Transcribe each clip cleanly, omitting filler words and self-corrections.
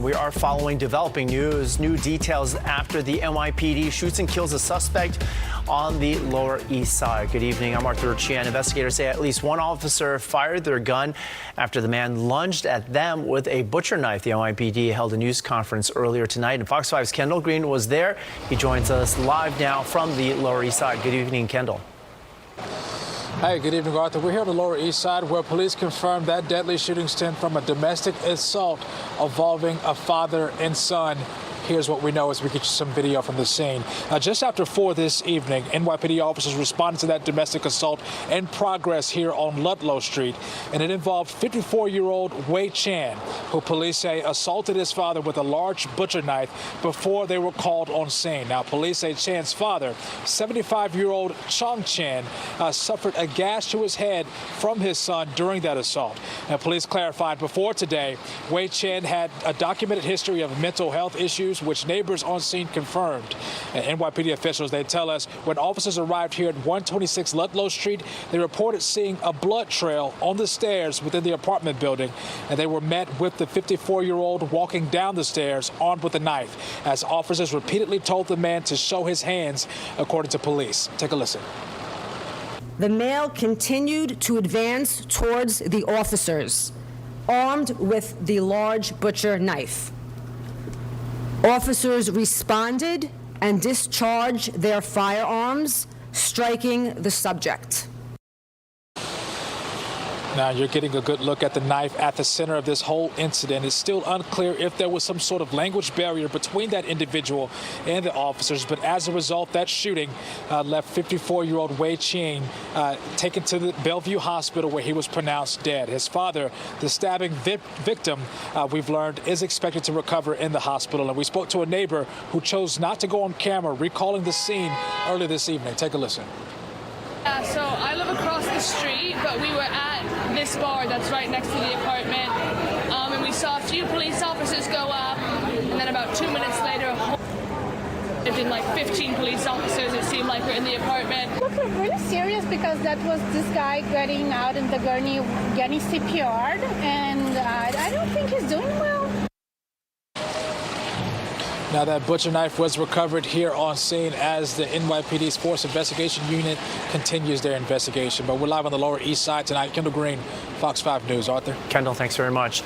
We are following developing news, new details after the NYPD shoots and kills a suspect on the Lower East Side. Good evening, I'm Arthur Chan. Investigators say at least one officer fired their gun after the man lunged at them with a butcher knife. The NYPD held a news conference earlier tonight, and Fox 5's Kendall Green was there. He joins us live now from the Lower East Side. Good evening, Kendall. Hey, good evening, Arthur. We're here on the Lower East Side where police confirmed that deadly shooting stemmed from a domestic assault involving a father and son. Here's what we know as we get you some video from the scene. Just after 4 this evening, NYPD officers responded to that domestic assault in progress here on Ludlow Street, and it involved 54-year-old Wei Chan, who police say assaulted his father with a large butcher knife before they were called on scene. Now, police say Chan's father, 75-year-old Chong Chan, suffered a gash to his head from his son during that assault. Now, police clarified before today, Wei Chan had a documented history of mental health issues, which neighbors on scene confirmed. And NYPD officials, they tell us when officers arrived here at 126 Ludlow Street, they reported seeing a blood trail on the stairs within the apartment building, and they were met with the 54-year-old walking down the stairs armed with a knife, as officers repeatedly told the man to show his hands, according to police. Take a listen. The male continued to advance towards the officers, armed with the large butcher knife. Officers responded and discharged their firearms, striking the subject. Now you're getting a good look at the knife at the center of this whole incident. It's still unclear if there was some sort of language barrier between that individual and the officers, but as a result, that shooting left 54-year-old Wei Chan taken to the Bellevue Hospital, where he was pronounced dead. His father, the stabbing victim, we've learned, is expected to recover in the hospital. And we spoke to a neighbor who chose not to go on camera, recalling the scene earlier this evening. Take a listen. So I live across the street, but we were at this bar that's right next to the apartment, and we saw a few police officers go up, and then about 2 minutes later, there been like 15 police officers, it seemed like, were in the apartment. Look, really serious, because that was this guy getting out in the gurney, getting CPR'd, and I don't think he's doing well. Now, that butcher knife was recovered here on scene as the NYPD's Force Investigation Unit continues their investigation. But we're live on the Lower East Side tonight. Kendall Green, Fox 5 News. Arthur. Kendall, thanks very much.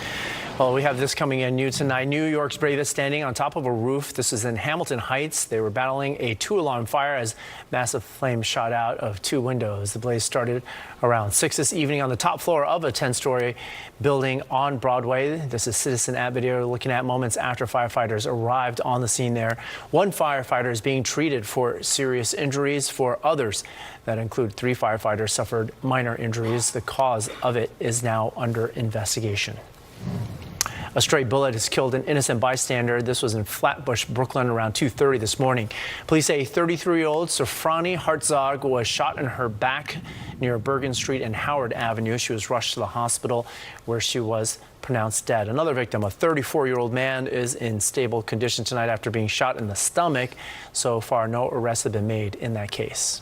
Well, we have this coming in new tonight. New York's bravest standing on top of a roof. This is in Hamilton Heights. They were battling a 2-alarm fire as massive flames shot out of 2 windows. The blaze started around 6 this evening on the top floor of a 10-story building on Broadway. This is Citizen Ad video looking at moments after firefighters arrived on the scene there. One firefighter is being treated for serious injuries. For others, that include 3 firefighters, suffered minor injuries. The cause of it is now under investigation. A stray bullet has killed an innocent bystander. This was in Flatbush, Brooklyn, around 2:30 this morning. Police say 33-year-old Sofrani Hartzog was shot in her back near Bergen Street and Howard Avenue. She was rushed to the hospital, where she was pronounced dead. Another victim, a 34-year-old man, is in stable condition tonight after being shot in the stomach. So far, no arrests have been made in that case.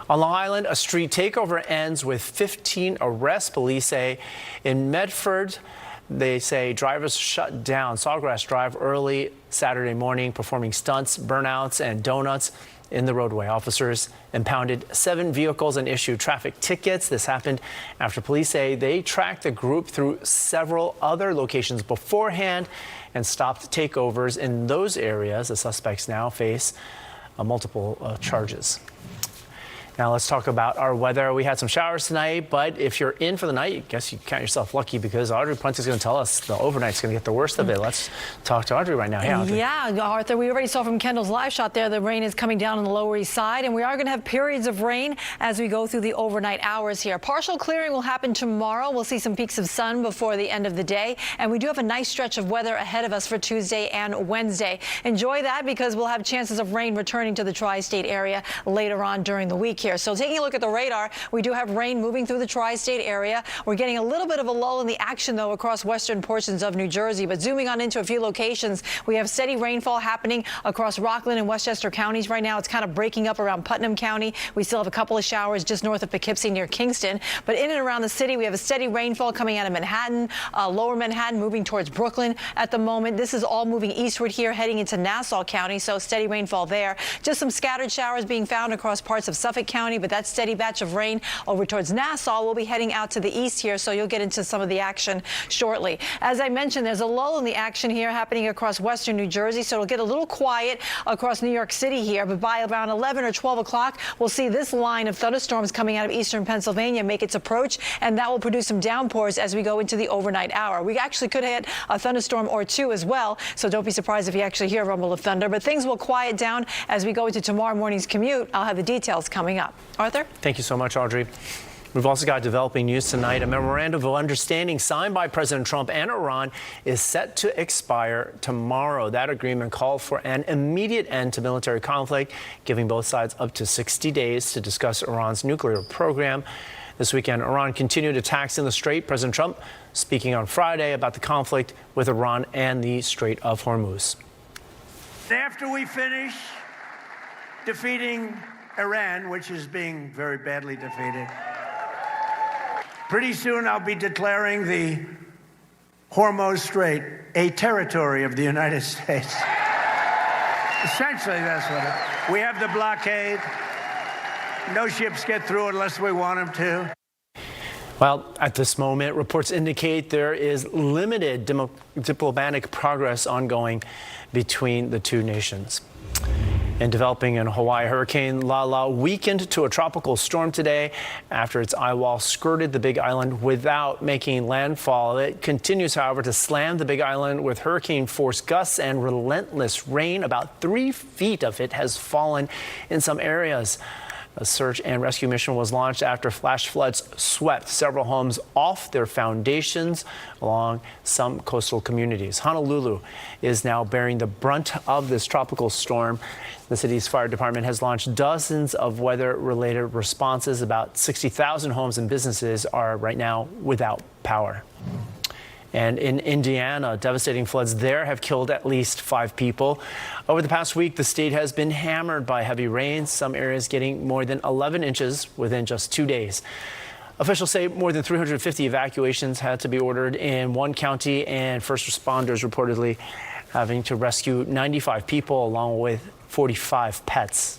On Long Island, a street takeover ends with 15 arrests. Police say in Medford, they say drivers shut down Sawgrass Drive early Saturday morning, performing stunts, burnouts, and donuts in the roadway. Officers impounded 7 vehicles and issued traffic tickets. This happened after police say they tracked the group through several other locations beforehand and stopped takeovers in those areas. The suspects now face multiple charges. Now let's talk about our weather. We had some showers tonight, but if you're in for the night, I guess you count yourself lucky, because Audrey Punt is going to tell us the overnight's going to get the worst of it. Let's talk to Audrey right now. Hey, Audrey. Yeah, Arthur, we already saw from Kendall's live shot there, the rain is coming down on the Lower East Side, and we are going to have periods of rain as we go through the overnight hours here. Partial clearing will happen tomorrow. We'll see some peaks of sun before the end of the day, and we do have a nice stretch of weather ahead of us for Tuesday and Wednesday. Enjoy that, because we'll have chances of rain returning to the tri-state area later on during the week. here. So taking a look at the radar, we do have rain moving through the tri-state area. We're getting a little bit of a lull in the action, though, across western portions of New Jersey. But zooming on into a few locations, we have steady rainfall happening across Rockland and Westchester counties right now. It's kind of breaking up around Putnam County. We still have a couple of showers just north of Poughkeepsie near Kingston. But in and around the city, we have a steady rainfall coming out of Manhattan, lower Manhattan, moving towards Brooklyn at the moment. This is all moving eastward here, heading into Nassau County, so steady rainfall there. Just some scattered showers being found across parts of Suffolk County, but that steady batch of rain over towards Nassau will be heading out to the east here, so you'll get into some of the action shortly. As I mentioned, there's a lull in the action here happening across western New Jersey, so it'll get a little quiet across New York City here, but by around 11 or 12 o'clock, we'll see this line of thunderstorms coming out of eastern Pennsylvania make its approach, and that will produce some downpours as we go into the overnight hour. We actually could hit a thunderstorm or two as well, so don't be surprised if you actually hear a rumble of thunder, but things will quiet down as we go into tomorrow morning's commute. I'll have the details coming up. Arthur? Thank you so much, Audrey. We've also got developing news tonight. A memorandum of understanding signed by President Trump and Iran is set to expire tomorrow. That agreement called for an immediate end to military conflict, giving both sides up to 60 days to discuss Iran's nuclear program. This weekend, Iran continued attacks in the Strait. President Trump speaking on Friday about the conflict with Iran and the Strait of Hormuz. After we finish defeating Iran, which is being very badly defeated, pretty soon I'll be declaring the Hormuz Strait a territory of the United States. Essentially, that's what it is. We have the blockade. No ships get through unless we want them to. Well, at this moment, reports indicate there is limited diplomatic progress ongoing between the two nations. And developing in Hawaii, Hurricane Lala weakened to a tropical storm today after its eye wall skirted the Big Island without making landfall. It continues, however, to slam the Big Island with hurricane-force gusts and relentless rain. About 3 feet of it has fallen in some areas. A search and rescue mission was launched after flash floods swept several homes off their foundations along some coastal communities. Honolulu is now bearing the brunt of this tropical storm. The city's fire department has launched dozens of weather-related responses. About 60,000 homes and businesses are right now without power. And in Indiana, devastating floods there have killed at least 5 people. Over the past week, the state has been hammered by heavy rains, some areas getting more than 11 inches within just 2 days. Officials say more than 350 evacuations had to be ordered in one county, and first responders reportedly having to rescue 95 people along with 45 pets.